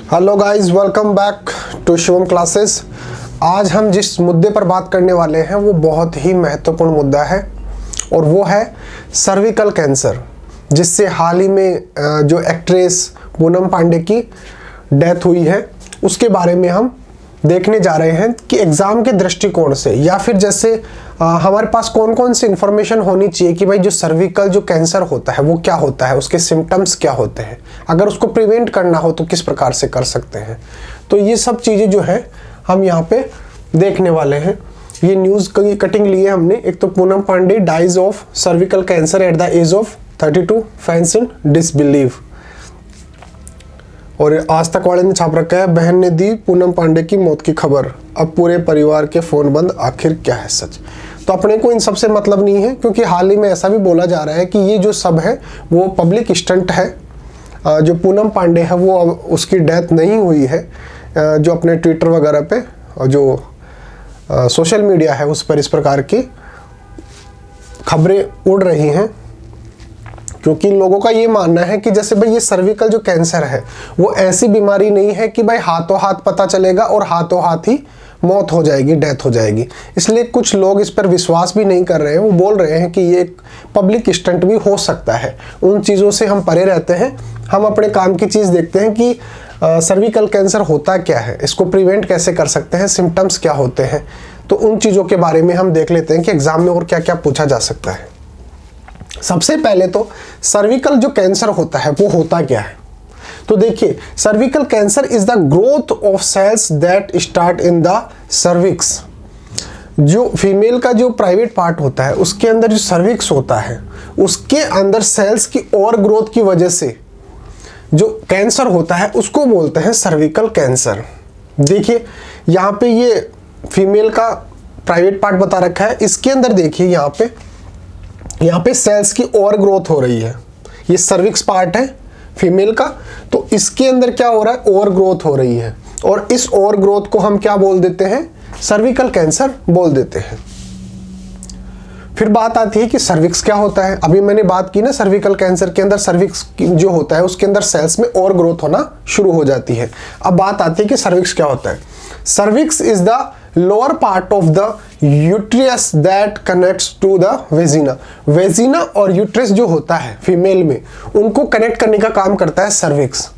Hello guys, welcome back to Shivam classes. आज हम जिस मुद्दे पर बात करने वाले हैं वो बहुत ही महत्वपूर्ण मुद्दा है और वो है सर्विकल कैंसर, जिससे हाल ही में जो एक्ट्रेस पूनम पांडे की डेथ हुई है उसके बारे में हम देखने जा रहे हैं कि एग्ज़ाम के दृष्टिकोण से या फिर जैसे हमारे पास कौन कौन सी इन्फॉर्मेशन होनी चाहिए कि भाई जो सर्विकल जो कैंसर होता है वो क्या होता है, उसके सिम्टम्स क्या होते हैं, अगर उसको प्रिवेंट करना हो तो किस प्रकार से कर सकते हैं। तो ये सब चीज़ें जो है हम यहाँ पे देखने वाले हैं। ये न्यूज़ की कटिंग ली है हमने। एक तो Poonam Pandey dies of cervical cancer at the age of 32, fans in disbelief. और आज तक वाले ने छाप रखा है, बहन ने दी पूनम पांडे की मौत की खबर, अब पूरे परिवार के फ़ोन बंद, आखिर क्या है सच। तो अपने को इन सब से मतलब नहीं है, क्योंकि हाल ही में ऐसा भी बोला जा रहा है कि ये जो सब है वो पब्लिक स्टंट है। जो पूनम पांडे है वो उसकी डेथ नहीं हुई है। जो अपने ट्विटर वगैरह पे और जो सोशल मीडिया है उस पर इस प्रकार की खबरें उड़ रही हैं, क्योंकि लोगों का ये मानना है कि जैसे भाई ये सर्विकल जो कैंसर है वो ऐसी बीमारी नहीं है कि भाई हाथों हाथ पता चलेगा और हाथों हाथ ही मौत हो जाएगी, डेथ हो जाएगी। इसलिए कुछ लोग इस पर विश्वास भी नहीं कर रहे हैं। वो बोल रहे हैं कि ये एक पब्लिक स्टंट भी हो सकता है। उन चीज़ों से हम परे रहते हैं, हम अपने काम की चीज़ देखते हैं कि सर्विकल कैंसर होता क्या है, इसको प्रिवेंट कैसे कर सकते हैं, सिम्टम्स क्या होते हैं। तो उन चीज़ों के बारे में हम देख लेते हैं कि एग्ज़ाम में और क्या क्या पूछा जा सकता है। सबसे पहले तो सर्विकल जो कैंसर होता है वो होता क्या है। तो देखिए, cervical cancer is the growth of cells that start in the cervix. जो फीमेल का जो प्राइवेट पार्ट होता है उसके अंदर जो सर्विक्स होता है उसके अंदर सेल्स की और ग्रोथ की वजह से जो कैंसर होता है उसको बोलते हैं सर्विकल कैंसर। देखिए यहाँ पे ये फीमेल का प्राइवेट पार्ट बता रखा है, इसके अंदर देखिए यहाँ पे सेल्स की और ग्रोथ हो रही है। ये सर्विक्स पार्ट है फीमेल का, तो इसके अंदर क्या हो रहा है, और ग्रोथ हो रही है, और इस और ग्रोथ को हम क्या बोल देते हैं, सर्विकल कैंसर बोल देते हैं। फिर बात आती है कि सर्विक्स क्या होता है। अभी मैंने बात की ना, सर्विकल कैंसर के अंदर सर्विक्स जो होता है उसके अंदर सेल्स में और ग्रोथ होना शुरू हो जाती है। अब बात आती है कि सर्विक्स क्या होता है। Cervix is the lower part of the uterus that connects to the vagina. Vagina और यूट्रस जो होता है फीमेल में, उनको कनेक्ट करने का काम करता है सर्विक्स।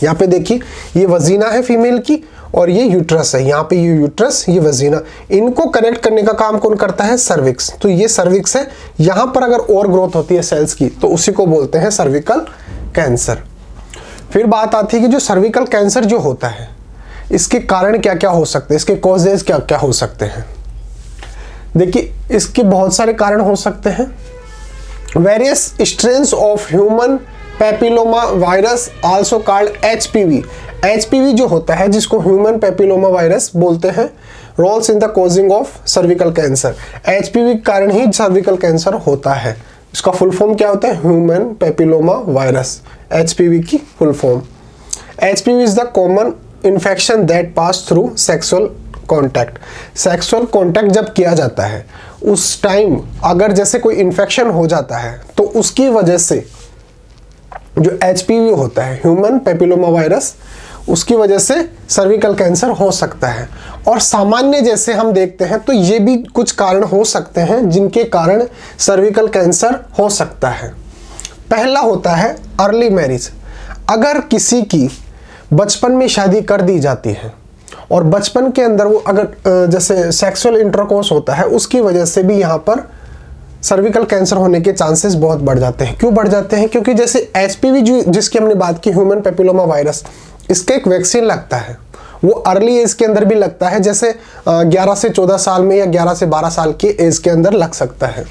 यहाँ पे देखिए, ये वजीना है फीमेल की और ये यूट्रस है। यहाँ पे ये यूट्रस, ये वजीना, इनको कनेक्ट करने का काम कौन करता है, सर्विक्स। तो ये सर्विक्स है। यहाँ पर अगर और ग्रोथ होती है सेल्स की तो उसी को बोलते हैं सर्विकल कैंसर। फिर बात आती है कि जो सर्विकल कैंसर जो होता है इसके कारण क्या क्या हो सकते हैं, इसके कॉजेज क्या क्या हो सकते हैं। देखिए, इसके बहुत सारे कारण हो सकते हैं। Various strains of human papilloma virus also called HPV। HPV जो होता है, जिसको ह्यूमन पैपिलोमा वायरस बोलते हैं, roles in the causing of cervical cancer. HPV के कारण ही सर्विकल कैंसर होता है। इसका फुल फॉर्म क्या होता है, ह्यूमन पैपिलोमा वायरस, HPV की full form. HPV is the common infection that pass through sexual contact. Sexual contact जब किया जाता है उस टाइम अगर जैसे कोई इन्फेक्शन हो जाता है तो उसकी वजह से जो HPV होता है, ह्यूमन पैपिलोमा वायरस, उसकी वजह से सर्विकल कैंसर हो सकता है। और सामान्य जैसे हम देखते हैं तो ये भी कुछ कारण हो सकते हैं जिनके कारण सर्विकल कैंसर हो सकता है। पहला होता है अर्ली मैरिज। अगर किसी की बचपन में शादी कर दी जाती है और बचपन के अंदर वो अगर जैसे सेक्सुअल इंटरकोर्स होता है उसकी वजह से भी यहाँ पर सर्विकल कैंसर होने के चांसेस बहुत बढ़ जाते हैं। क्यों बढ़ जाते हैं, क्योंकि जैसे HPV जो जिसकी हमने बात की, ह्यूमन पैपिलोमा वायरस, इसका एक वैक्सीन लगता है। वो अर्ली एज के अंदर भी लगता है, जैसे 11 से 14 साल में या 11 से 12 साल की एज के अंदर लग सकता है।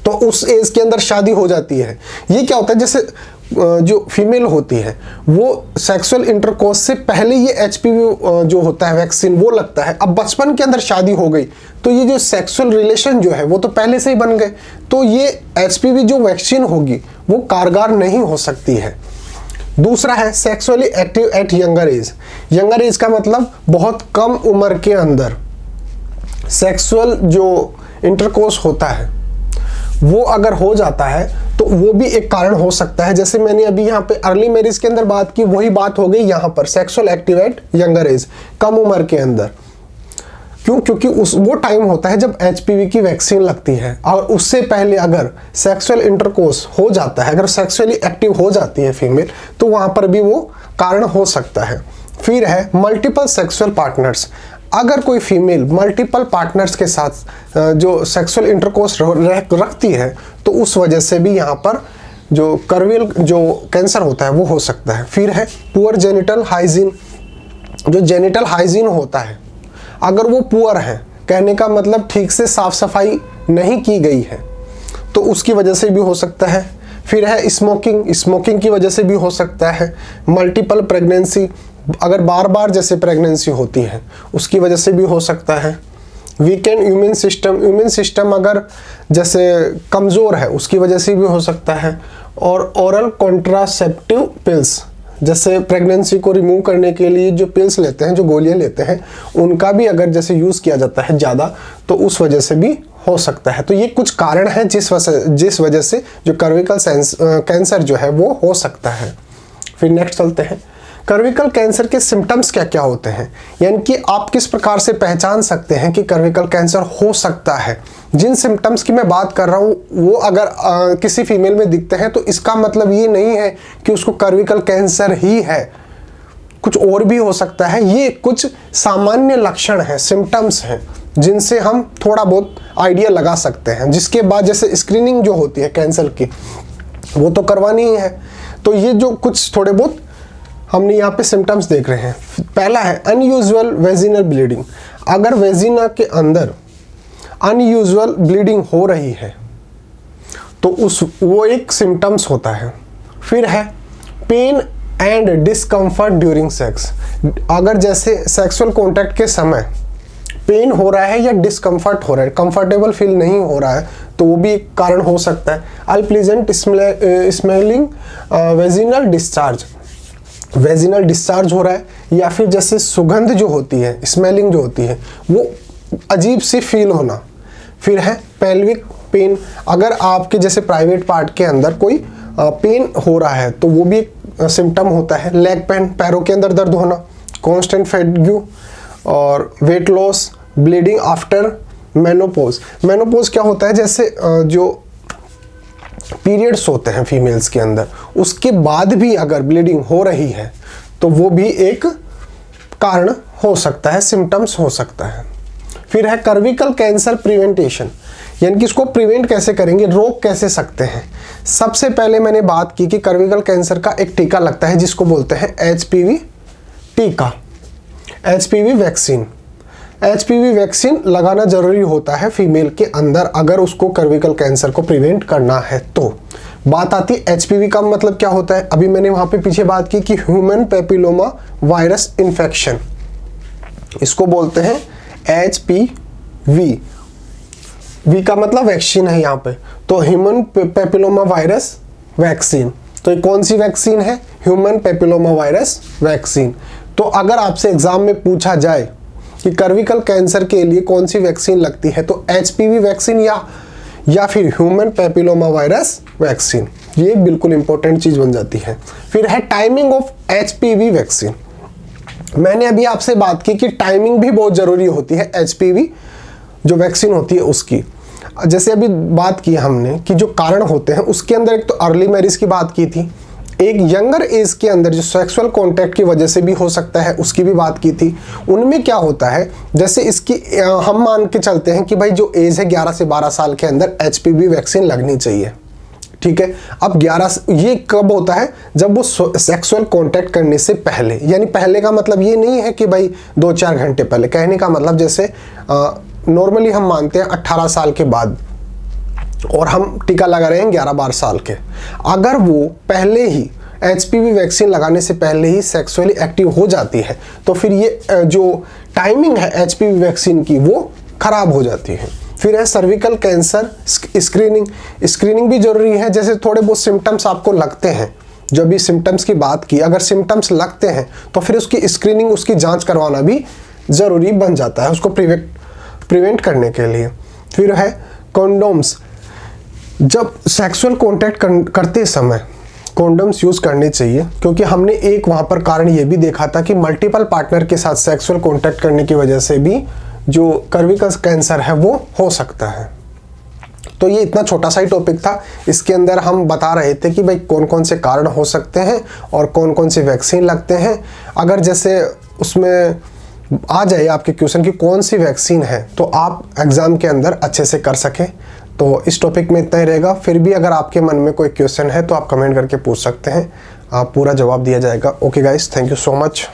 तो उस एज के अंदर शादी हो जाती है। ये क्या होता है, जैसे जो फीमेल होती है वो सेक्सुअल इंटरकोर्स से पहले ये HPV जो होता है वैक्सीन वो लगता है। अब बचपन के अंदर शादी हो गई तो ये जो सेक्सुअल रिलेशन जो है वो तो पहले से ही बन गए, तो ये HPV जो वैक्सीन होगी वो कारगर नहीं हो सकती है। दूसरा है sexually active at younger as. Younger age का मतलब बहुत कम उम्र के अंदर सेक्सुअल जो इंटरकोर्स होता है वो अगर हो जाता है तो वो भी एक कारण हो सकता है। जैसे मैंने अभी यहाँ पे अर्ली मैरिज के अंदर बात की, वही बात हो गई यहाँ पर sexual active at younger age, कम उम्र के अंदर। क्यों? क्योंकि वो टाइम होता है जब एचपीवी की वैक्सीन लगती है, और उससे पहले अगर सेक्सुअल इंटरकोर्स हो जाता है, अगर सेक्सुअली एक्टिव हो जाती है फीमेल, तो वहाँ पर भी वो कारण हो सकता है। फिर है मल्टीपल सेक्सुअल पार्टनर्स। अगर कोई फीमेल मल्टीपल पार्टनर्स के साथ जो सेक्सुअल इंटरकोर्स रखती है, तो उस वजह से भी यहाँ पर जो कर्वियल जो कैंसर होता है वो हो सकता है। फिर है पुअर जेनिटल हाइजीन। जो जेनिटल हाइजीन होता है, अगर वो पुअर है, कहने का मतलब ठीक से साफ सफाई नहीं की गई है, तो उसकी वजह से भी हो सकता है। फिर है स्मोकिंग। स्मोकिंग की वजह से भी हो सकता है। मल्टीपल प्रेगनेंसी, अगर बार बार जैसे प्रेगनेंसी होती है, उसकी वजह से भी हो सकता है। Weekend immune system. Immune system अगर जैसे कमज़ोर है, उसकी वजह से भी हो सकता है। और ओरल कॉन्ट्रासेप्टिव पिल्स, जैसे प्रेगनेंसी को रिमूव करने के लिए जो पिल्स लेते हैं, जो गोलियां लेते हैं, उनका भी अगर जैसे यूज़ किया जाता है ज़्यादा, तो उस वजह से भी हो सकता है। तो ये कुछ कारण हैं जिस वजह से जो सर्विकल कैंसर जो है वो हो सकता है। फिर नेक्स्ट चलते हैं, सर्विकल कैंसर के सिम्टम्स क्या क्या होते हैं, यानी कि आप किस प्रकार से पहचान सकते हैं कि सर्विकल कैंसर हो सकता है। जिन सिम्टम्स की मैं बात कर रहा हूँ वो अगर किसी फीमेल में दिखते हैं, तो इसका मतलब ये नहीं है कि उसको सर्विकल कैंसर ही है, कुछ और भी हो सकता है। ये कुछ सामान्य लक्षण हैं, सिम्टम्स हैं, जिनसे हम थोड़ा बहुत आइडिया लगा सकते हैं। जिसके बाद जैसे स्क्रीनिंग जो होती है कैंसर की, वो तो करवानी ही है। तो ये जो कुछ थोड़े बहुत हमने यहाँ पे सिम्टम्स देख रहे हैं। पहला है अनयूजुअल वेजिनल ब्लीडिंग। अगर वेजिना के अंदर अनयूजुअल ब्लीडिंग हो रही है, तो वो एक सिम्टम्स होता है। फिर है pain and discomfort during sex. अगर जैसे सेक्सुअल कॉन्टैक्ट के समय पेन हो रहा है या डिस्कम्फर्ट हो रहा है, कंफर्टेबल फील नहीं हो रहा है, तो वो भी एक कारण हो सकता है। Unpleasant smelling vaginal discharge. Vaginal discharge हो रहा है, या फिर जैसे सुगंध जो होती है, स्मेलिंग जो होती है, वो अजीब सी फील होना। फिर है पेल्विक पेन। अगर आपके जैसे प्राइवेट पार्ट के अंदर कोई पेन हो रहा है, तो वो भी एक सिम्टम होता है। लेग पेन, पैरों के अंदर दर्द होना। कॉन्स्टेंट फैटिग्यू और weight loss. Bleeding after menopause. Menopause क्या होता है, जैसे जो पीरियड्स होते हैं फीमेल्स के अंदर, उसके बाद भी अगर ब्लीडिंग हो रही है, तो वो भी एक कारण हो सकता है, सिम्टम्स हो सकता है। फिर है सर्विकल कैंसर प्रिवेंटेशन, यानी कि इसको प्रिवेंट कैसे करेंगे, रोक कैसे सकते हैं। सबसे पहले मैंने बात की कि सर्विकल कैंसर का एक टीका लगता है, जिसको बोलते हैं एचपीवी टीका, एचपीवी वैक्सीन। एचपीवी वैक्सीन लगाना जरूरी होता है फीमेल के अंदर, अगर उसको सर्विकल कैंसर को प्रिवेंट करना है। तो बात आती है एचपीवी का मतलब क्या होता है। अभी मैंने वहां पे पीछे बात की कि ह्यूमन पेपिलोमा वायरस इन्फेक्शन, इसको बोलते हैं एचपीवी। वी का मतलब वैक्सीन है यहाँ पे, तो ह्यूमन पेपिलोमा वायरस वैक्सीन। तो ये कौन सी वैक्सीन है, ह्यूमन पेपिलोमा वायरस वैक्सीन। तो अगर आपसे एग्जाम में पूछा जाए कि सर्विकल कैंसर के लिए कौन सी वैक्सीन लगती है, तो एचपीवी वैक्सीन या फिर ह्यूमन पेपिलोमा वायरस वैक्सीन, ये बिल्कुल इंपॉर्टेंट चीज बन जाती है। फिर है टाइमिंग ऑफ एचपीवी वैक्सीन। मैंने अभी आपसे बात की कि टाइमिंग भी बहुत जरूरी होती है एचपीवी जो वैक्सीन होती है उसकी। जैसे अभी बात की हमने कि जो कारण होते हैं, उसके अंदर एक तो अर्ली मैरिज की बात की थी, एक यंगर एज के अंदर जो सेक्सुअल कांटेक्ट की वजह से भी हो सकता है, उसकी भी बात की थी। उनमें क्या होता है, जैसे इसकी हम मान के चलते हैं कि भाई जो एज है 11 से 12 साल के अंदर एचपीवी वैक्सीन लगनी चाहिए, ठीक है। अब 11 ये कब होता है, जब वो सेक्सुअल कांटेक्ट करने से पहले, यानी पहले का मतलब ये नहीं है कि भाई 2-4 घंटे पहले, कहने का मतलब जैसे नॉर्मली हम मानते हैं 18 साल के बाद, और हम टीका लगा रहे हैं 11-12 साल के। अगर वो पहले ही एचपीवी वैक्सीन लगाने से पहले ही सेक्सुअली एक्टिव हो जाती है, तो फिर ये जो टाइमिंग है एचपीवी वैक्सीन की वो खराब हो जाती है। फिर है सर्विकल कैंसर स्क्रीनिंग। स्क्रीनिंग भी जरूरी है। जैसे थोड़े बहुत सिम्टम्स आपको लगते हैं, जो भी सिम्टम्स की बात की, अगर सिम्टम्स लगते हैं तो फिर उसकी स्क्रीनिंग, उसकी जांच करवाना भी जरूरी बन जाता है उसको प्रिवेंट करने के लिए। फिर है कॉन्डोम्स। जब सेक्सुअल कॉन्टैक्ट करते समय कॉन्डम्स यूज़ करने चाहिए, क्योंकि हमने एक वहाँ पर कारण ये भी देखा था कि मल्टीपल पार्टनर के साथ सेक्सुअल कॉन्टैक्ट करने की वजह से भी जो सर्विकल कैंसर है वो हो सकता है। तो ये इतना छोटा सा ही टॉपिक था, इसके अंदर हम बता रहे थे कि भाई कौन कौन से कारण हो सकते हैं और कौन कौन सी वैक्सीन लगते हैं। अगर जैसे उसमें आ जाए आपके क्वेश्चन की कौन सी वैक्सीन है तो आप एग्ज़ाम के अंदर अच्छे से कर सकें। तो इस टॉपिक में इतना ही रहेगा। फिर भी अगर आपके मन में कोई क्वेश्चन है तो आप कमेंट करके पूछ सकते हैं, आप पूरा जवाब दिया जाएगा। Okay guys, thank you so much.